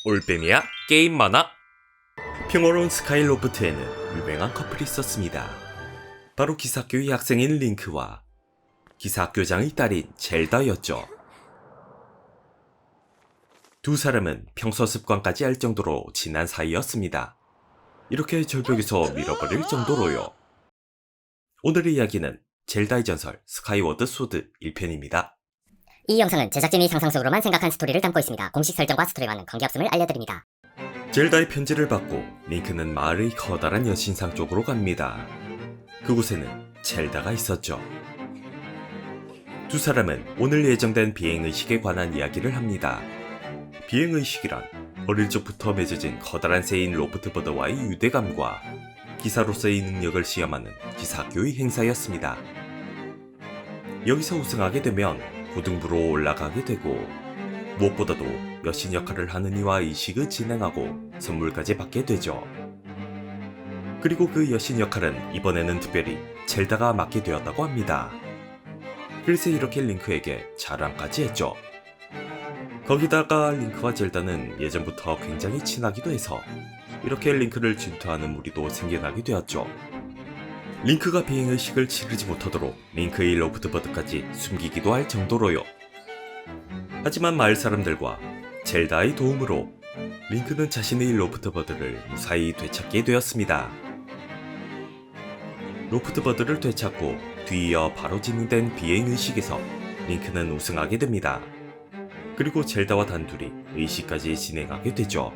올빼미야 게임 만화. 평화로운 스카이로프트에는 유명한 커플이 있었습니다. 바로 기사학교의 학생인 링크와 기사학교장의 딸인 젤다였죠. 두 사람은 평소 습관까지 알 정도로 친한 사이였습니다. 이렇게 절벽에서 밀어버릴 정도로요. 오늘의 이야기는 젤다의 전설 스카이워드 소드 1편입니다. 이 영상은 제작진이 상상 속으로만 생각한 스토리를 담고 있습니다. 공식 설정과 스토리와는 관계없음을 알려드립니다. 젤다의 편지를 받고 링크는 마을의 커다란 여신상 쪽으로 갑니다. 그곳에는 젤다가 있었죠. 두 사람은 오늘 예정된 비행의식에 관한 이야기를 합니다. 비행의식이란 어릴 적부터 맺어진 커다란 새인 로프트버드와의 유대감과 기사로서의 능력을 시험하는 기사학교의 행사였습니다. 여기서 우승하게 되면 고등부로 올라가게 되고 무엇보다도 여신 역할을 하는 이와 의식을 진행하고 선물까지 받게 되죠. 그리고 그 여신 역할은 이번에는 특별히 젤다가 맡게 되었다고 합니다. 그래서 이렇게 링크에게 자랑까지 했죠. 거기다가 링크와 젤다는 예전부터 굉장히 친하기도 해서 이렇게 링크를 질투하는 무리도 생겨나게 되었죠. 링크가 비행의식을 치르지 못하도록 링크의 로프트버드까지 숨기기도 할 정도로요. 하지만 마을 사람들과 젤다의 도움으로 링크는 자신의 로프트버드를 무사히 되찾게 되었습니다. 로프트버드를 되찾고 뒤이어 바로 진행된 비행의식에서 링크는 우승하게 됩니다. 그리고 젤다와 단둘이 의식까지 진행하게 되죠.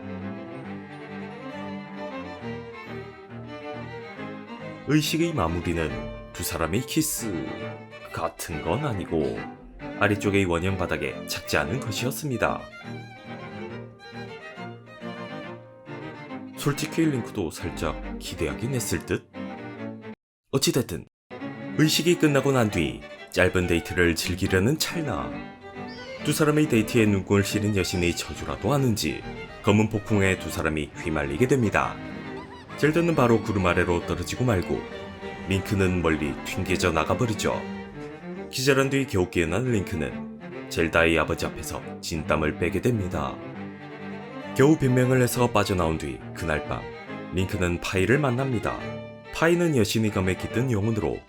의식의 마무리는 두 사람의 키스 같은 건 아니고 아래쪽의 원형 바닥에 착지 않은 것이었습니다. 솔직히 링크도 살짝 기대하긴 했을 듯? 어찌됐든 의식이 끝나고 난 뒤 짧은 데이트를 즐기려는 찰나 두 사람의 데이트에 눈꼴 시린 여신의 저주라도 하는지 검은 폭풍에 두 사람이 휘말리게 됩니다. 젤다는 바로 구름 아래로 떨어지고 말고 링크는 멀리 튕겨져 나가버리죠. 기절한 뒤 겨우 깨어난 링크는 젤다의 아버지 앞에서 진땀을 빼게 됩니다. 겨우 변명을 해서 빠져나온 뒤 그날 밤 링크는 파이를 만납니다. 파이는 여신의 검에 깃든 영혼으로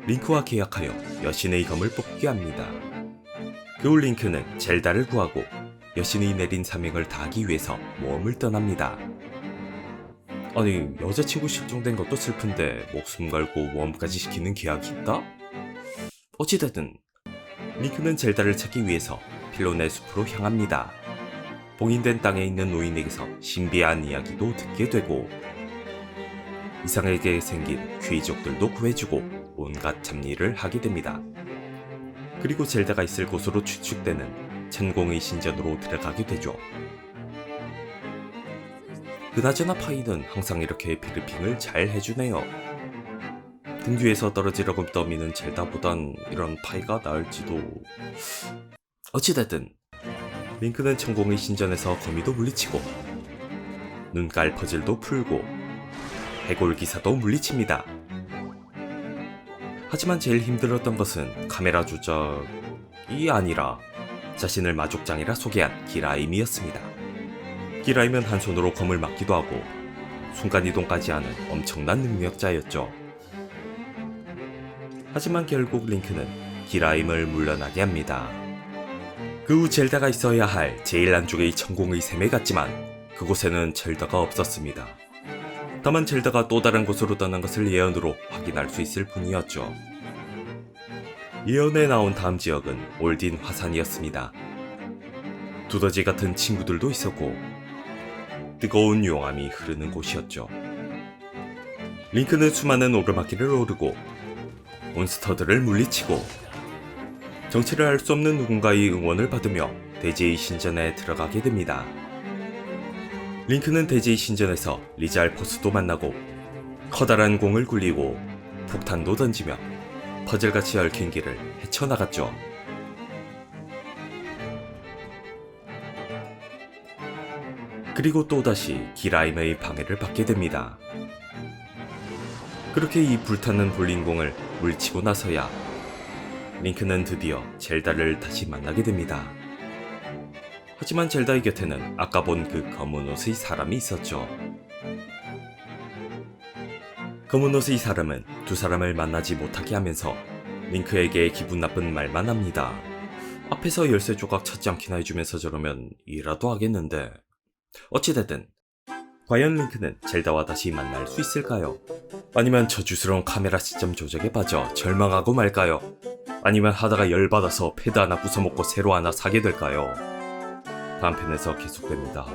링크와 계약하여 여신의 검을 뽑게 합니다. 그 후 링크는 젤다를 구하고 여신이 내린 사명을 다하기 위해서 모험을 떠납니다. 아니, 여자친구 실종된 것도 슬픈데 목숨 걸고 모험까지 시키는 계약이 있다? 어찌됐든 링크는 젤다를 찾기 위해서 필로네 숲으로 향합니다. 봉인된 땅에 있는 노인에게서 신비한 이야기도 듣게 되고 이상하게 생긴 귀족들도 구해주고 온갖 잡일을 하게 됩니다. 그리고 젤다가 있을 곳으로 추측되는 천공의 신전으로 들어가게 되죠. 그나저나 파이는 항상 이렇게 브리핑을 잘 해주네요. 등 뒤에서 떨어지려고 떠미는 젤다보단 이런 파이가 나을지도. 어찌됐든 링크는 천공의 신전에서 거미도 물리치고 눈깔 퍼즐도 풀고 해골 기사도 물리칩니다. 하지만 제일 힘들었던 것은 카메라 조작이 아니라 자신을 마족장이라 소개한 기라임이었습니다. 기라임은 한 손으로 검을 막기도 하고 순간이동까지 하는 엄청난 능력자였죠. 하지만 결국 링크는 기라임을 물러나게 합니다. 그 후 젤다가 있어야 할 제일 안쪽의 천공의 샘에 갔지만 그곳에는 젤다가 없었습니다. 다만 젤다가 또 다른 곳으로 떠난 것을 예언으로 확인할 수 있을 뿐이었죠. 예언에 나온 다음 지역은 올딘 화산이었습니다. 두더지 같은 친구들도 있었고 뜨거운 용암이 흐르는 곳이었죠. 링크는 수많은 오르막길을 오르고 몬스터들을 물리치고 정체를 알 수 없는 누군가의 응원을 받으며 대지의 신전에 들어가게 됩니다. 링크는 대지의 신전에서 리잘포스도 만나고 커다란 공을 굴리고 폭탄도 던지며 퍼즐같이 얽힌 길을 헤쳐나갔죠. 그리고 또다시 기라임의 방해를 받게 됩니다. 그렇게 이 불타는 볼링공을 물치고 나서야 링크는 드디어 젤다를 다시 만나게 됩니다. 하지만 젤다의 곁에는 아까 본 그 검은 옷의 사람이 있었죠. 검은 옷의 사람은 두 사람을 만나지 못하게 하면서 링크에게 기분 나쁜 말만 합니다. 앞에서 열쇠 조각 찾지 않기나 해주면서 저러면 이라도 하겠는데. 어찌됐든 과연 링크는 젤다와 다시 만날 수 있을까요? 아니면 저주스러운 카메라 시점 조작에 빠져 절망하고 말까요? 아니면 하다가 열받아서 패드 하나 부숴먹고 새로 하나 사게 될까요? 다음 편에서 계속됩니다.